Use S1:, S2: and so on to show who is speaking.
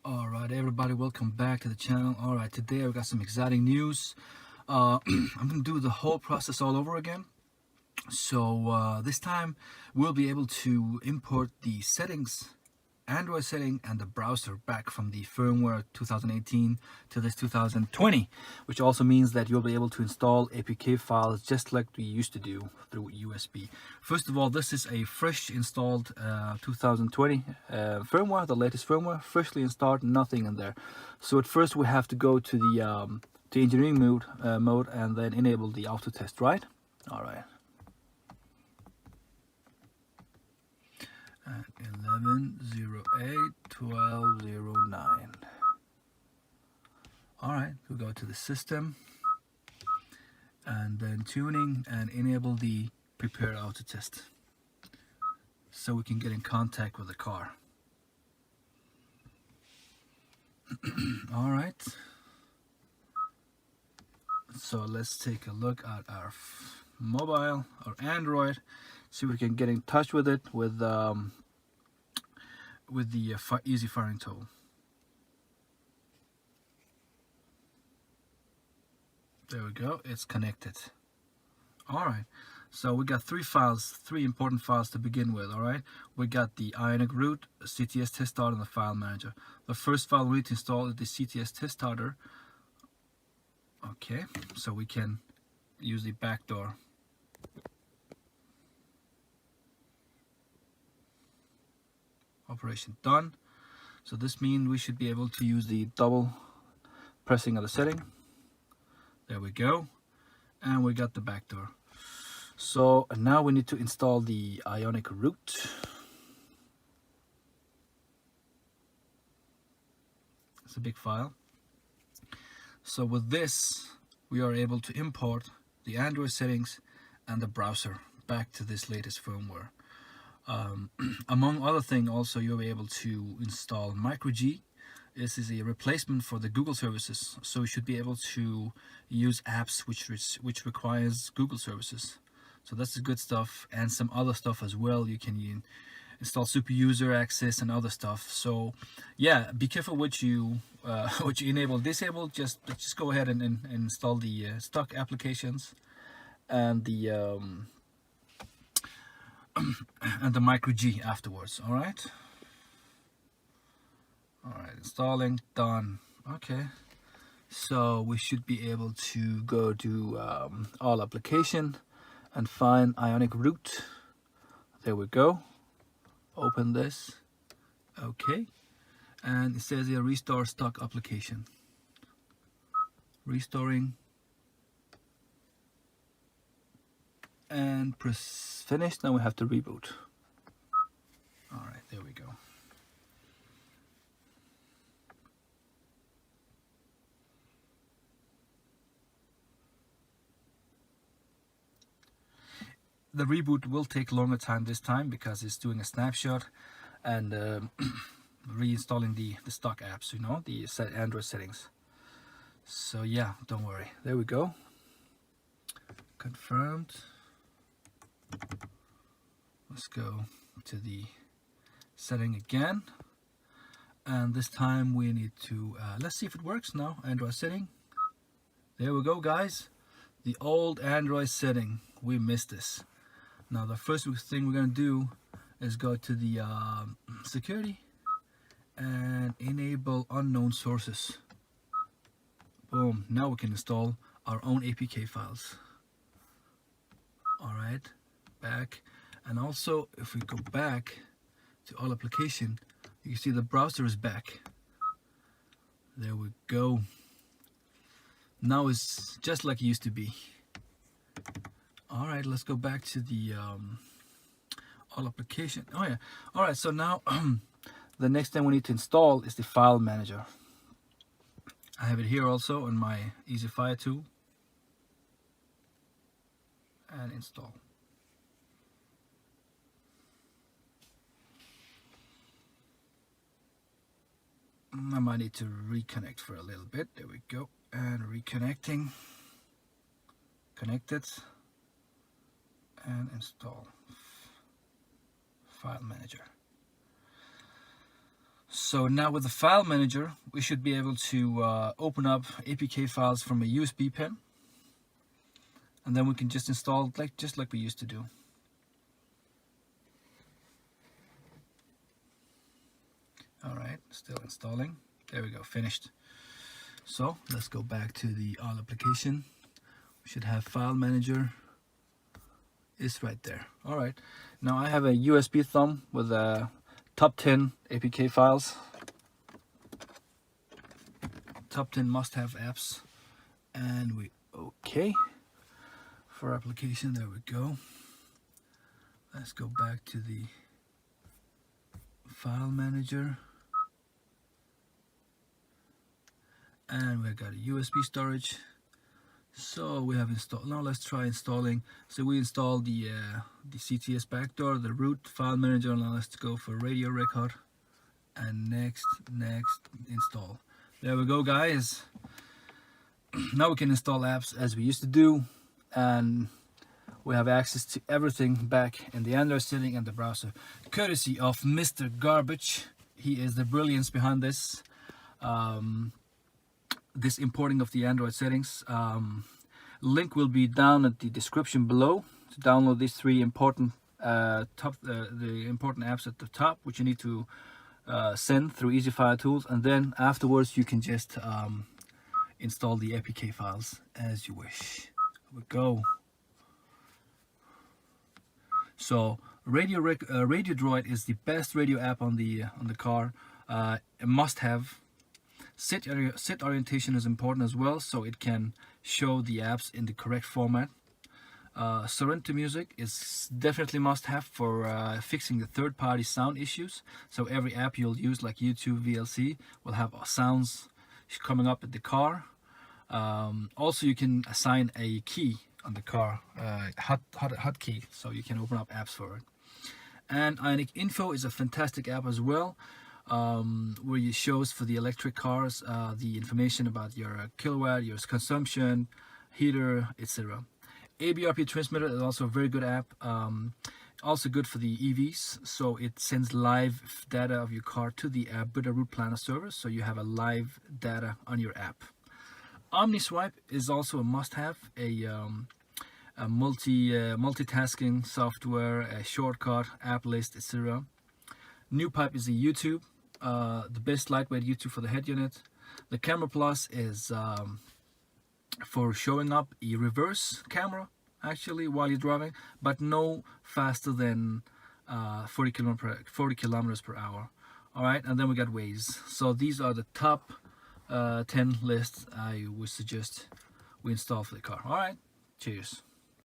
S1: Alright everybody, welcome back to the channel. Alright, today I've got some exciting news. I'm gonna do the whole process all over again. So this time we'll be able to import the settings, Android setting and the browser back from the firmware 2018 to this 2020, which also means that you'll be able to install APK files just like we used to do through USB. First of all, this is a fresh installed 2020 firmware, the latest firmware, freshly installed, nothing in there. So at first we have to go to the engineering mode and then enable the auto test, right? All right. 11.08.12.09. Alright, we'll go to the system and then tuning and enable the prepare auto test so we can get in contact with the car. Alright, so let's take a look at our mobile or Android, see if we can get in touch with it with the easy firing tool. There we go, it's connected. Alright, so we got three important files to begin with. Alright, we got the Ionic root, CTS test starter, and the file manager. The first file we need to install is the CTS test starter. Okay, so we can use the backdoor. Operation done. So this means we should be able to use the double pressing of the setting. There we go, and we got the backdoor. So now we need to install the Ionic root. It's a big file. So with this we are able to import the Android settings and the browser back to this latest firmware. Among other things, also you'll be able to install MicroG. This is a replacement for the Google services, so you should be able to use apps which requires Google services. So that's the good stuff, and some other stuff as well. You can install super user access and other stuff. So yeah, be careful what you enable, disable. Just go ahead and install the stock applications and the MicroG afterwards. All right, installing done. Okay, so we should be able to go to all application and find Ionic root. There we go. Open this. Okay, and it says here restore stock application. Restoring, and press finish. Now we have to reboot. All right, there we go. The reboot will take longer time this time because it's doing a snapshot and reinstalling the stock apps, you know, the Android settings. So yeah, don't worry. There we go. Confirmed. Let's go to the setting again, and this time we need to let's see if it works now. Android setting. There we go, guys. The old Android setting, we missed this. Now the first thing we're going to do is go to the security and enable unknown sources. Boom, now we can install our own APK files. Alright, back, and also if we go back to all application, you can see the browser is back. There we go. Now it's just like it used to be. Alright, let's go back to the all application. Oh yeah. Alright, so now the next thing we need to install is the file manager. I have it here also on my Easy Fire tool. And install. I might need to reconnect for a little bit. There we go. And reconnecting. Connected. And install file manager. So now with the file manager, we should be able to open up APK files from a USB pen, and then we can just install just like we used to do. All right, still installing. There we go, finished. So let's go back to the all application. We should have file manager. It's right there. All right, now I have a USB thumb with top 10 APK files. Top 10 must-have apps, and we okay for application. There we go. Let's go back to the file manager, and we got a USB storage. So we have installed. Now let's try installing. So we installed the CTS backdoor, the root file manager. Now let's go for radio record, and next install. There we go, guys. Now we can install apps as we used to do, and we have access to everything back in the Android setting and the browser, courtesy of Mr. Garbage. He is the brilliance behind this. This importing of the Android settings. Link will be down at the description below to download these three important the important apps at the top, which you need to send through EasyFile Tools, and then afterwards you can just install the APK files as you wish. Here we go. So Radio Droid is the best radio app on the car. A must-have. Set orientation is important as well, so it can show the apps in the correct format. Surrender music is definitely must-have for fixing the third-party sound issues. So every app you'll use, like YouTube, VLC, will have sounds coming up at the car. Also, you can assign a key on the car, hot key, so you can open up apps for it. And Ionic Info is a fantastic app as well, where it shows for the electric cars the information about your kilowatt, your consumption, heater, etc. ABRP transmitter is also a very good app, also good for the EVs, so it sends live data of your car to the app with a route planner server, so you have a live data on your app. OmniSwipe is also a must-have, a multitasking software, a shortcut, app list, etc. NewPipe is a YouTube, the best lightweight YouTube for the head unit. The Camera Plus is for showing up a reverse camera actually while you're driving, but no faster than 40 kilometers per hour. All right, and then we got Waze. So these are the top 10 lists I would suggest we install for the car. All right, cheers.